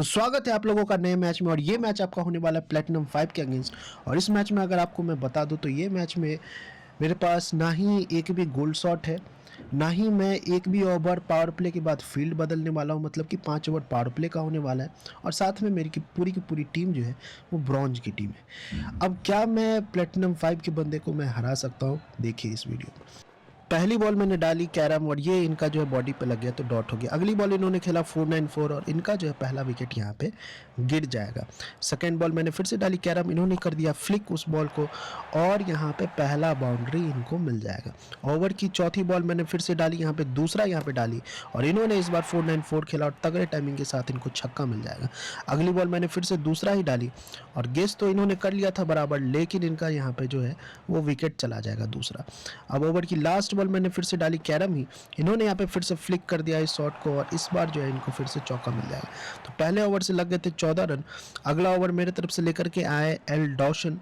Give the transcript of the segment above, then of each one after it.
तो स्वागत है आप लोगों का नए मैच में। और ये मैच आपका होने वाला है प्लेटिनम 5 के अगेंस्ट। और इस मैच में अगर आपको मैं बता दूं तो ये मैच में मेरे पास ना ही एक भी गोल्ड शॉट है, ना ही मैं एक भी ओवर पावर प्ले के बाद फील्ड बदलने वाला हूँ, मतलब कि 5 ओवर पावर प्ले का होने वाला है। और साथ में मेरी की पूरी टीम जो है वो ब्रॉन्ज की टीम है। अब क्या मैं प्लेटिनम 5 के बंदे को मैं हरा सकता हूँ? देखिए इस वीडियो में। पहली बॉल मैंने डाली कैरम और ये इनका जो है बॉडी पे लग गया तो डॉट हो गया। अगली बॉल इन्होंने खेला 494 और इनका जो है पहला विकेट यहाँ पे गिर जाएगा। सेकेंड बॉल मैंने फिर से डाली कैरम, इन्होंने कर दिया फ्लिक उस बॉल को और यहाँ पे पहला बाउंड्री इनको मिल जाएगा। ओवर की चौथी बॉल मैंने फिर से डाली, यहाँ पे दूसरा यहाँ पे डाली और इन्होंने इस बार 494 खेला और तगड़े टाइमिंग के साथ इनको छक्का मिल जाएगा। अगली बॉल मैंने फिर से दूसरा ही डाली और गेस तो इन्होंने कर लिया था बराबर, लेकिन इनका यहाँ पे जो है वो विकेट चला जाएगा दूसरा। अब ओवर की लास्ट बॉल मैंने फिर से डाली कैरम ही, इन्होंने यहाँ पे फिर से फ्लिक कर दिया इस शॉट को और इस बार जो है इनको फिर से चौका मिल जाएगा। तो पहले ओवर से लग गए थे 14 रन। अगला ओवर मेरे तरफ से लेकर के आए एल डॉशन।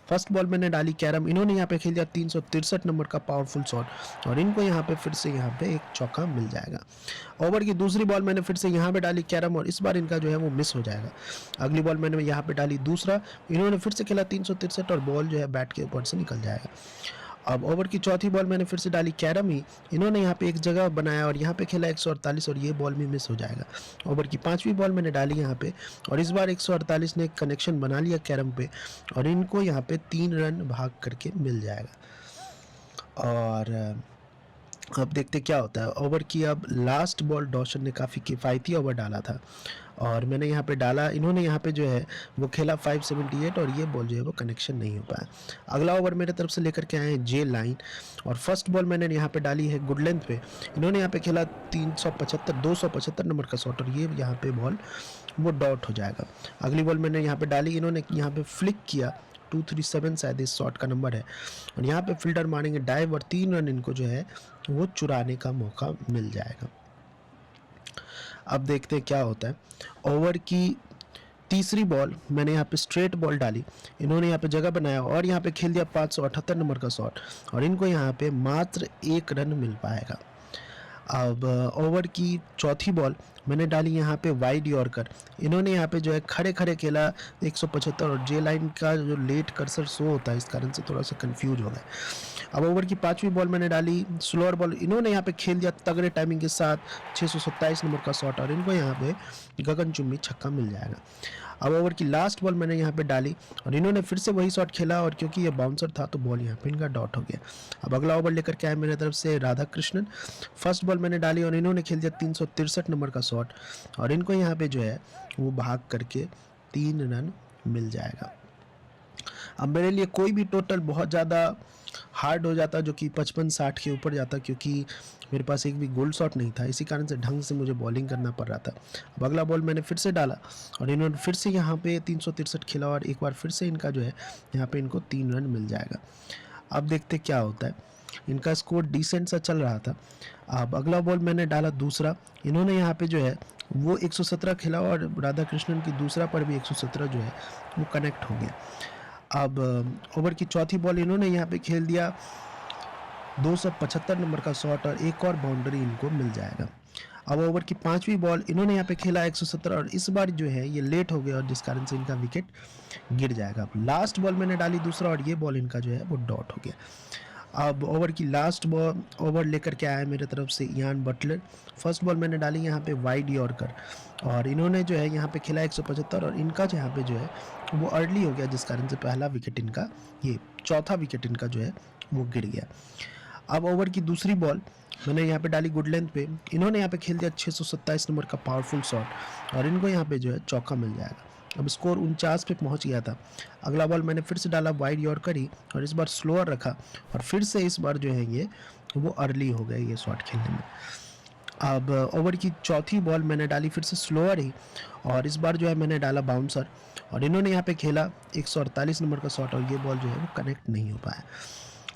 फर्स्ट बॉल मैंने डाली कैरम, इन्होंने यहाँ पे खेल दिया 363 नंबर का पावरफुल शॉट और इनको यहाँ पे फिर से यहाँ पे एक चौका मिल जाएगा। ओवर की दूसरी बॉल मैंने फिर से यहाँ पे डाली कैरम और इस बार इनका जो है वो मिस हो जाएगा। अगली बॉल मैंने यहाँ पे डाली दूसरा, इन्होंने फिर से खेला 363 और बॉल जो है बैट के ऊपर से निकल जाएगा। अब ओवर की चौथी बॉल मैंने फिर से डाली कैरम ही, इन्होंने यहाँ पे एक जगह बनाया और यहाँ पे खेला 148 और ये बॉल भी मिस हो जाएगा। ओवर की पांचवी बॉल मैंने डाली यहाँ पे और इस बार 148 ने कनेक्शन बना लिया कैरम पे और इनको यहाँ पे 3 रन भाग करके मिल जाएगा। और अब देखते क्या होता है। ओवर की अब लास्ट बॉल डॉशन ने काफ़ी किफ़ायती ओवर डाला था और मैंने यहाँ पे डाला, इन्होंने यहाँ पे जो है वो खेला 578 और ये बॉल जो है वो कनेक्शन नहीं हो पाया। अगला ओवर मेरे तरफ से लेकर के आए हैं जे लाइन और फर्स्ट बॉल मैंने यहाँ पे डाली है गुड लेंथ पे, इन्होंने यहाँ पे खेला 275 नंबर का शॉट और ये यहाँ पे बॉल वो डॉट हो जाएगा। अगली बॉल मैंने यहाँ पे डाली, इन्होंने यहाँ पे फ्लिक किया 237 शायद इस शॉट का नंबर है और यहाँ पे फील्डर मारेंगे डाइव और 3 रन इनको जो है वो चुराने का मौका मिल जाएगा। अब देखते हैं क्या होता है। ओवर की तीसरी बॉल मैंने यहाँ पे स्ट्रेट बॉल डाली, इन्होंने यहाँ पे जगह बनाया और यहाँ पे खेल दिया 578 नंबर का शॉट और इनको यहाँ पे मात्र 1 रन मिल पाएगा। अब ओवर की चौथी बॉल मैंने डाली यहाँ पे वाइड यॉर्कर, इन्होंने यहाँ पे जो है खड़े खड़े खेला 175 और जे लाइन का जो लेट कर्सर शो होता है इस कारण से थोड़ा सा कंफ्यूज हो गया। अब ओवर की पांचवी बॉल मैंने डाली स्लोअर बॉल, इन्होंने यहाँ पे खेल दिया तगड़े टाइमिंग के साथ 627 नंबर का शॉट और इनको यहाँ पे गगनचुंबी छक्का मिल जाएगा। अब ओवर की लास्ट बॉल मैंने यहाँ पे डाली और इन्होंने फिर से वही शॉट खेला और क्योंकि ये बाउंसर था तो बॉल यहाँ पे इनका डॉट हो गया। अब अगला ओवर लेकर के आए मेरे तरफ से राधा कृष्णन। फर्स्ट बॉल मैंने डाली और इन्होंने खेल दिया 363 नंबर का शॉट और इनको यहाँ पे जो है वो भाग करके 3 रन मिल जाएगा। अब मेरे लिए कोई भी टोटल बहुत ज़्यादा हार्ड हो जाता जो कि 55-60 के ऊपर जाता, क्योंकि मेरे पास एक भी गोल्ड शॉट नहीं था, इसी कारण से ढंग से मुझे बॉलिंग करना पड़ रहा था। अब अगला बॉल मैंने फिर से डाला और इन्होंने फिर से यहाँ पे 363 खेला और एक बार फिर से इनका जो है यहाँ पे इनको 3 रन मिल जाएगा। अब देखते क्या होता है। इनका स्कोर डिसेंट सा चल रहा था। अब अगला बॉल मैंने डाला दूसरा, इन्होंने यहाँ पे जो है वो 117 खेला और राधा कृष्णन की दूसरा पर भी 117 जो है वो कनेक्ट हो गया। अब ओवर की चौथी बॉल इन्होंने यहाँ पे खेल दिया 275 नंबर का शॉट और एक और बाउंड्री इनको मिल जाएगा। अब ओवर की पांचवी बॉल इन्होंने यहाँ पे खेला 117 और इस बार जो है ये लेट हो गया और जिस कारण से इनका विकेट गिर जाएगा। अब लास्ट बॉल मैंने डाली दूसरा और ये बॉल इनका जो है वो डॉट हो गया। अब ओवर की लास्ट बॉल ओवर लेकर के आया मेरे तरफ से इयान बटलर। फर्स्ट बॉल मैंने डाली यहाँ पे वाइड यॉर्कर और इन्होंने जो है यहाँ पे खेला 175 और इनका जो यहाँ पे जो है वो अर्ली हो गया जिस कारण से पहला विकेट इनका, ये चौथा विकेट इनका जो है वो गिर गया। अब ओवर की दूसरी बॉल मैंने यहाँ पे डाली गुड लेंथ पे, इन्होंने यहाँ पे खेल दिया 627 नंबर का पावरफुल शॉट और इनको यहाँ पे जो है चौका मिल जाएगा। अब स्कोर 49 पे पहुंच गया था। अगला बॉल मैंने फिर से डाला वाइड यॉर्कर ही और इस बार स्लोअर रखा और फिर से इस बार जो है ये वो अर्ली हो गए ये शॉट खेलने में। अब ओवर की चौथी बॉल मैंने डाली फिर से स्लोअर ही और इस बार जो है मैंने डाला बाउंसर और इन्होंने यहाँ पे खेला 148 नंबर का शॉट और ये बॉल जो है वो कनेक्ट नहीं हो पाया।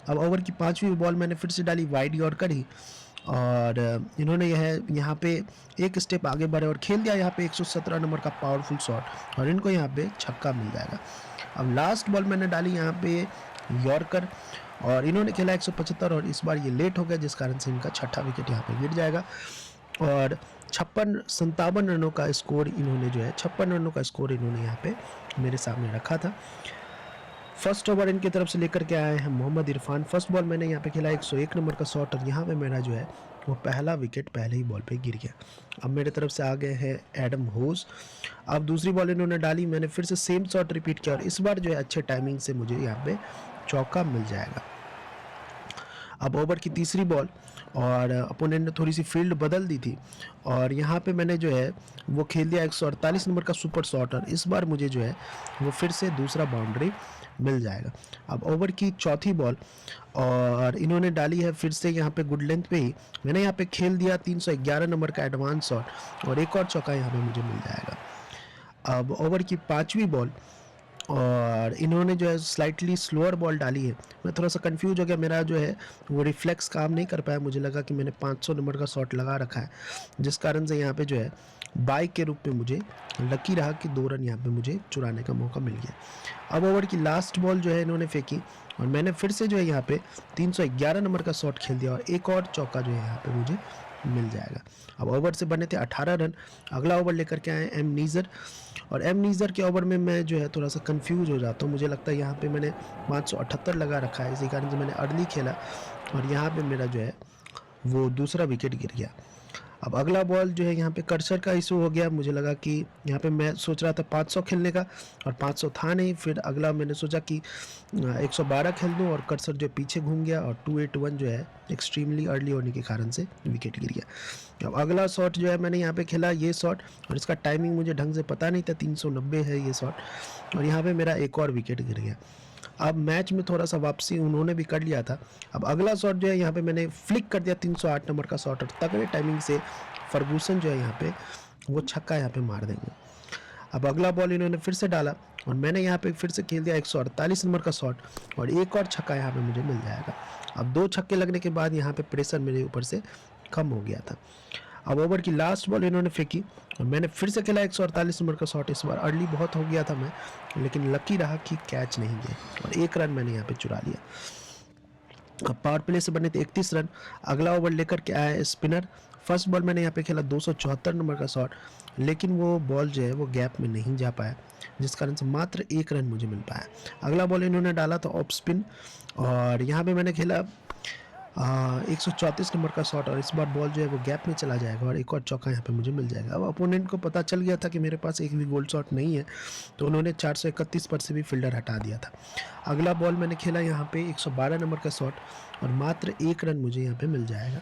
अब ओवर की पांचवी बॉल मैंने फिर से डाली वाइड यॉर्कर ही और इन्होंने यहाँ पे एक स्टेप आगे बढ़े और खेल दिया यहाँ पे 117 नंबर का पावरफुल शॉट और इनको यहाँ पे छक्का मिल जाएगा। अब लास्ट बॉल मैंने डाली यहाँ पे यॉर्कर और इन्होंने खेला 175 और इस बार ये लेट हो गया जिस कारण से इनका छठा विकेट यहाँ पे गिर जाएगा। और 56-57 रनों का स्कोर इन्होंने जो है 56 रनों का स्कोर इन्होंने यहाँ पे मेरे सामने रखा था। फर्स्ट ओवर इनकी तरफ से लेकर के आए हैं मोहम्मद इरफान। फर्स्ट बॉल मैंने यहाँ पे खेला 101 नंबर का शॉट और यहाँ पे मेरा जो है वो पहला विकेट पहले ही बॉल पे गिर गया। अब मेरे तरफ से आ गए हैं एडम होस। अब दूसरी बॉल इन्होंने डाली, मैंने फिर से सेम शॉट रिपीट किया और इस बार जो है अच्छे टाइमिंग से मुझे यहाँ पे चौका मिल जाएगा। अब ओवर की तीसरी बॉल और अपोनेंट ने थोड़ी सी फील्ड बदल दी थी और यहाँ पे मैंने जो है वो खेल दिया 148 नंबर का सुपर शॉट और इस बार मुझे जो है वो फिर से दूसरा बाउंड्री मिल जाएगा। अब ओवर की चौथी बॉल और इन्होंने डाली है फिर से यहाँ पे गुड लेंथ पे ही, मैंने यहाँ पे खेल दिया 311 नंबर का एडवांस शॉट और एक और चौका यहाँ पे मुझे मिल जाएगा। अब ओवर की पाँचवीं बॉल और इन्होंने जो है स्लाइटली स्लोअर बॉल डाली है। मैं थोड़ा सा कंफ्यूज हो गया, मेरा जो है वो रिफ्लेक्स काम नहीं कर पाया, मुझे लगा कि मैंने 500 नंबर का शॉट लगा रखा है, जिस कारण से यहाँ पे जो है बाइक के रूप में मुझे लकी रहा कि 2 रन यहाँ पे मुझे चुराने का मौका मिल गया। अब ओवर की लास्ट बॉल जो है इन्होंने फेंकी और मैंने फिर से जो है यहाँ पे 311 नंबर का शॉट खेल दिया और एक और चौका जो है यहाँ पे मुझे मिल जाएगा। अब ओवर से बने थे 18 रन। अगला ओवर लेकर के आए एम नीज़र और एम नीज़र के ओवर में मैं जो है थोड़ा सा कंफ्यूज हो जाता हूँ, मुझे लगता है यहाँ पे मैंने 578 लगा रखा है, इसी कारण से मैंने अर्ली खेला और यहाँ पे मेरा जो है वो दूसरा विकेट गिर गया। अब अगला बॉल जो है यहाँ पे कर्सर का इशू हो गया, मुझे लगा कि यहाँ पे मैं सोच रहा था 500 खेलने का और 500 था नहीं, फिर अगला मैंने सोचा कि 112 खेल दूँ और कर्सर जो पीछे घूम गया और 281 जो है एक्सट्रीमली अर्ली होने के कारण से विकेट गिर गया। अब अगला शॉट जो है मैंने यहाँ पे खेला ये शॉट और इसका टाइमिंग मुझे ढंग से पता नहीं था, 390 है ये शॉट और यहाँ पे मेरा एक और विकेट गिर गया। अब मैच में थोड़ा सा वापसी उन्होंने भी कर लिया था। अब अगला शॉट जो है यहाँ पे मैंने फ्लिक कर दिया 308 नंबर का शॉट और तगड़े टाइमिंग से फर्गूसन जो है यहाँ पे वो छक्का यहाँ पे मार देंगे। अब अगला बॉल इन्होंने फिर से डाला और मैंने यहाँ पे फिर से खेल दिया 148 नंबर का शॉट और एक और छक्का यहाँ पे मुझे मिल जाएगा। अब 2 छक्के लगने के बाद यहाँ पे प्रेशर मेरे ऊपर से कम हो गया था। अब ओवर की लास्ट बॉल इन्होंने फेंकी और मैंने फिर से खेला 148 नंबर का शॉट, इस बार अर्ली बहुत हो गया था मैं, लेकिन लकी रहा कि कैच नहीं गया और 1 रन मैंने यहाँ पे चुरा लिया। अब पावर प्ले से बने थे 31 रन। अगला ओवर लेकर के आया स्पिनर। फर्स्ट बॉल मैंने यहाँ पे खेला 274 नंबर का शॉट, लेकिन वो बॉल जो है वो गैप में नहीं जा पाया, जिस कारण से मात्र 1 रन मुझे मिल पाया। अगला बॉल इन्होंने डाला था ऑफ स्पिन और यहाँ पे मैंने खेला 134 नंबर का शॉट और इस बार बॉल जो है वो गैप में चला जाएगा और एक और चौका यहाँ पे मुझे मिल जाएगा। अब अपोनेंट को पता चल गया था कि मेरे पास एक भी गोल्ड शॉट नहीं है, तो उन्होंने 431 पर से भी फील्डर हटा दिया था। अगला बॉल मैंने खेला यहाँ पे 112 नंबर का शॉट और मात्र 1 रन मुझे यहाँ पे मिल जाएगा।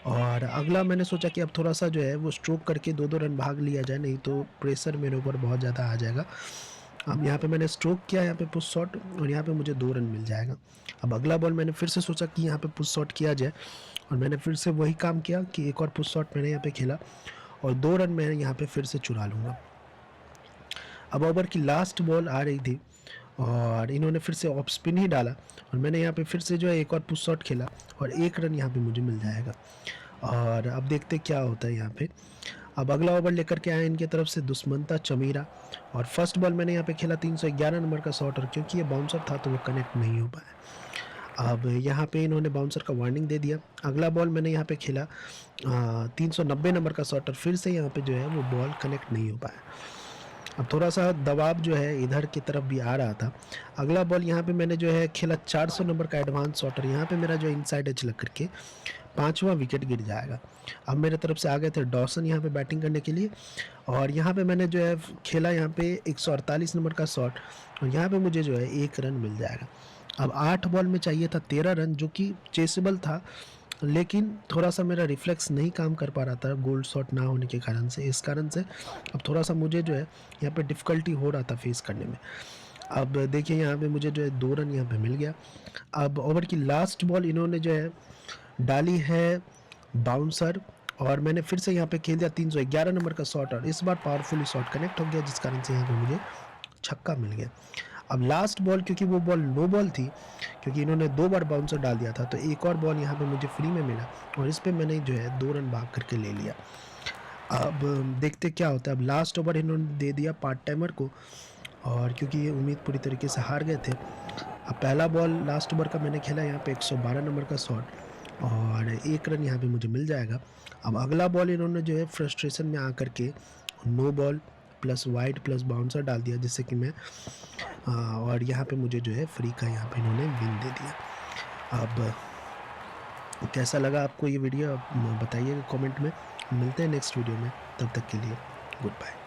और अगला मैंने सोचा कि अब थोड़ा सा जो है वो स्ट्रोक करके 2-2 रन भाग लिया जाए, नहीं तो प्रेशर मेरे ऊपर बहुत ज़्यादा आ जाएगा। अब यहाँ पे मैंने स्ट्रोक किया यहाँ पे पुश शॉट और यहाँ पे मुझे 2 रन मिल जाएगा। अब अगला बॉल मैंने फिर से सोचा कि यहाँ पे पुश शॉट किया जाए और मैंने फिर से वही काम किया कि एक और पुश शॉट मैंने यहाँ पे खेला और 2 रन मैं यहाँ पे फिर से चुरा लूँगा। अब ओवर की लास्ट बॉल आ रही थी और इन्होंने फिर से ऑफ स्पिन ही डाला और मैंने यहाँ पे फिर से जो है एक और पुश शॉट खेला और 1 रन यहाँ पे मुझे मिल जाएगा। और अब देखते क्या होता है यहाँ पे। अब अगला ओवर लेकर के आए इनकी तरफ से दुष्मंता चमीरा और फर्स्ट बॉल मैंने यहाँ पे खेला 311 नंबर का शॉट और क्योंकि ये बाउंसर था तो वो कनेक्ट नहीं हो पाया। अब यहाँ पे इन्होंने बाउंसर का वार्निंग दे दिया। अगला बॉल मैंने यहाँ पे खेला 390 नंबर का शॉट और फिर से यहाँ पे जो है वो बॉल कनेक्ट नहीं हो पाया। अब थोड़ा सा दबाव जो है इधर की तरफ भी आ रहा था। अगला बॉल यहाँ पे मैंने जो है खेला 400 नंबर का एडवांस शॉट और यहाँ पे मेरा जो इनसाइड एज लग करके 5वां विकेट गिर जाएगा। अब मेरे तरफ से आ गए थे डॉसन यहाँ पे बैटिंग करने के लिए और यहाँ पे मैंने जो है खेला यहाँ पे 148 नंबर का शॉट और यहाँ पे मुझे जो है 1 रन मिल जाएगा। अब 8 बॉल में चाहिए था 13 रन, जो कि चेसेबल था, लेकिन थोड़ा सा मेरा रिफ्लेक्स नहीं काम कर पा रहा था गोल्ड शॉट ना होने के कारण से, इस कारण से अब थोड़ा सा मुझे जो है यहाँ पे डिफ़िकल्टी हो रहा था फेस करने में। अब देखिए यहाँ पे मुझे जो है 2 रन यहाँ पे मिल गया। अब ओवर की लास्ट बॉल इन्होंने जो है डाली है बाउंसर और मैंने फिर से यहाँ पे खेल दिया 311 नंबर का शॉट और इस बार पावरफुली शॉट कनेक्ट हो गया, जिस कारण से यहाँ पे मुझे छक्का मिल गया। अब लास्ट बॉल, क्योंकि वो बॉल नो बॉल थी, क्योंकि इन्होंने 2 बार बाउंसर डाल दिया था, तो एक और बॉल यहाँ पे मुझे फ्री में मिला और इस पर मैंने जो है 2 रन भाग करके ले लिया। अब देखते क्या होता है। अब लास्ट ओवर इन्होंने दे दिया पार्ट टाइमर को और क्योंकि ये उम्मीद पूरी तरीके से हार गए थे। अब पहला बॉल लास्ट ओवर का मैंने खेला यहाँ पे 112 नंबर का शॉट और 1 रन यहाँ पे मुझे मिल जाएगा। अब अगला बॉल इन्होंने जो है फ्रस्ट्रेशन में आकर के no ball plus wide plus bouncer डाल दिया, जिससे कि मैं और यहाँ पे मुझे जो है फ्री का यहाँ पे इन्होंने विन दे दिया। अब कैसा लगा आपको ये वीडियो, आप बताइएगा कमेंट में। मिलते हैं नेक्स्ट वीडियो में, तब तक के लिए गुड बाय।